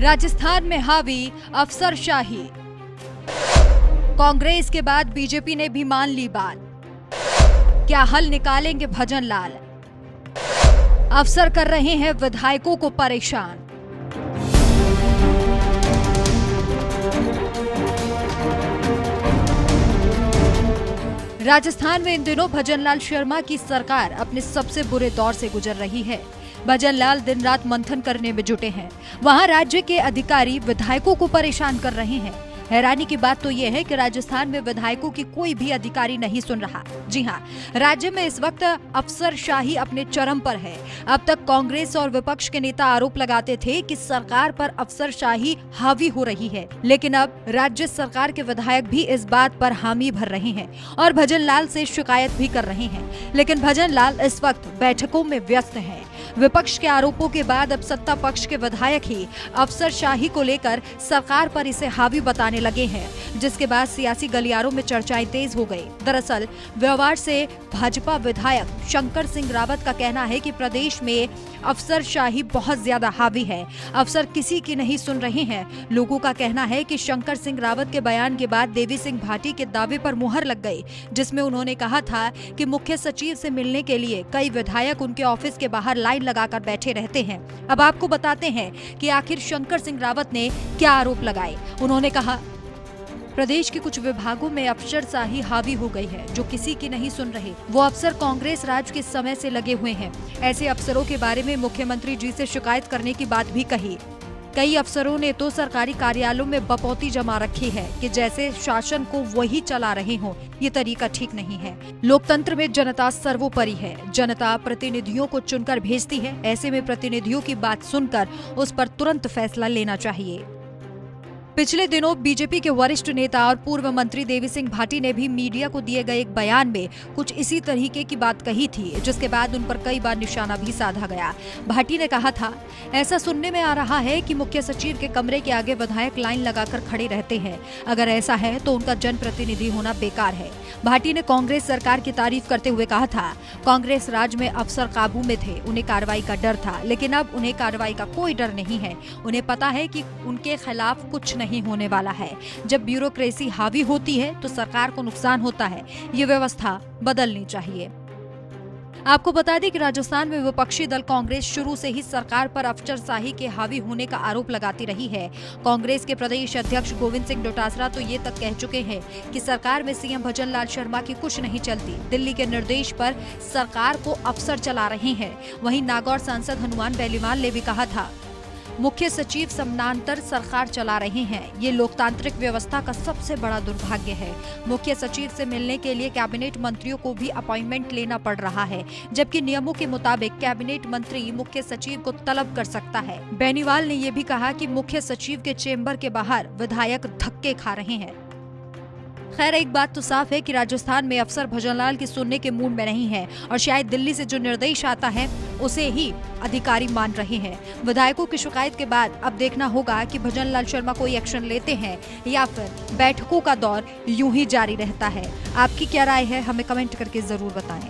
राजस्थान में हावी अफसरशाही। कांग्रेस के बाद बीजेपी ने भी मान ली बात। क्या हल निकालेंगे भजन लाल? अफसर कर रहे हैं विधायकों को परेशान। राजस्थान में इन दिनों भजन लाल शर्मा की सरकार अपने सबसे बुरे दौर से गुजर रही है। भजन लाल दिन रात मंथन करने में जुटे हैं। वहां राज्य के अधिकारी विधायकों को परेशान कर रहे हैं। हैरानी की बात तो यह है कि राजस्थान में विधायकों की कोई भी अधिकारी नहीं सुन रहा। जी हां, राज्य में इस वक्त अफसरशाही अपने चरम पर है। अब तक कांग्रेस और विपक्ष के नेता आरोप लगाते थे कि सरकार पर अफसरशाही हावी हो रही है, लेकिन अब राज्य सरकार के विधायक भी इस बात पर हामी भर रहे हैं और भजन लाल से शिकायत भी कर रहे हैं। लेकिन भजन लाल इस वक्त बैठकों में व्यस्त हैं। विपक्ष के आरोपों के बाद अब सत्ता पक्ष के विधायक ही अफसरशाही को लेकर सरकार पर इसे हावी बताने लगे हैं, जिसके बाद सियासी गलियारों में चर्चाएं तेज हो गई। दरअसल व्यवहार से भाजपा विधायक शंकर सिंह रावत का कहना है कि प्रदेश में अफसरशाही बहुत ज्यादा हावी है। अफसर किसी की नहीं सुन रहे हैं। लोगों का कहना है कि शंकर सिंह रावत के बयान के बाद देवी सिंह भाटी के दावे पर मुहर लग गई, जिसमें उन्होंने कहा था कि मुख्य सचिव से मिलने के लिए कई विधायक उनके ऑफिस के बाहर लाइन लगाकर बैठे रहते हैं। अब आपको बताते हैं कि आखिर शंकर सिंह रावत ने क्या आरोप लगाए। उन्होंने कहा, प्रदेश के कुछ विभागों में अफसरशाही हावी हो गई है, जो किसी की नहीं सुन रहे। वो अफसर कांग्रेस राज के समय से लगे हुए हैं। ऐसे अफसरों के बारे में मुख्यमंत्री जी से शिकायत करने की बात भी कही। कई अफसरों ने तो सरकारी कार्यालयों में बपौती जमा रखी है कि जैसे शासन को वही चला रहे हों। ये तरीका ठीक नहीं है। लोकतंत्र में जनता सर्वोपरि है। जनता प्रतिनिधियों को चुनकर भेजती है। ऐसे में प्रतिनिधियों की बात सुनकर उस पर तुरंत फैसला लेना चाहिए। पिछले दिनों बीजेपी के वरिष्ठ नेता और पूर्व मंत्री देवी सिंह भाटी ने भी मीडिया को दिए गए एक बयान में कुछ इसी तरीके की बात कही थी, जिसके बाद उन पर कई बार निशाना भी साधा गया। भाटी ने कहा था, ऐसा सुनने में आ रहा है कि मुख्य सचिव के कमरे के आगे विधायक लाइन लगाकर खड़े रहते हैं। अगर ऐसा है तो उनका जनप्रतिनिधि होना बेकार है। भाटी ने कांग्रेस सरकार की तारीफ करते हुए कहा था, कांग्रेस राज में अफसर काबू में थे, उन्हें कार्रवाई का डर था, लेकिन अब उन्हें कार्रवाई का कोई डर नहीं है। उन्हें पता है कि उनके खिलाफ कुछ नहीं होने वाला है। जब ब्यूरोक्रेसी हावी होती है तो सरकार को नुकसान होता है। ये व्यवस्था बदलनी चाहिए। आपको बता दें कि राजस्थान में विपक्षी दल कांग्रेस शुरू से ही सरकार पर अफसरशाही के हावी होने का आरोप लगाती रही है। कांग्रेस के प्रदेश अध्यक्ष गोविंद सिंह डोटासरा तो ये तक कह चुके हैं कि सरकार में सीएम भजन लाल शर्मा की कुछ नहीं चलती। दिल्ली के निर्देश पर सरकार को अफसर चला रहे हैं। वहीं नागौर सांसद हनुमान बेलीवाल ने भी कहा था, मुख्य सचिव समानांतर सरकार चला रहे हैं। ये लोकतांत्रिक व्यवस्था का सबसे बड़ा दुर्भाग्य है। मुख्य सचिव से मिलने के लिए कैबिनेट मंत्रियों को भी अपॉइंटमेंट लेना पड़ रहा है, जबकि नियमों के मुताबिक कैबिनेट मंत्री मुख्य सचिव को तलब कर सकता है। बेनीवाल ने यह भी कहा कि मुख्य सचिव के चेंबर के बाहर विधायक धक्के खा रहे हैं। खैर, एक बात तो साफ है कि राजस्थान में अफसर भजन लाल की सुनने के मूड में नहीं है और शायद दिल्ली से जो निर्देश आता है उसे ही अधिकारी मान रहे हैं। विधायकों की शिकायत के बाद अब देखना होगा कि भजन लाल शर्मा कोई एक्शन लेते हैं या फिर बैठकों का दौर यूं ही जारी रहता है। आपकी क्या राय है, हमें कमेंट करके जरूर बताएं।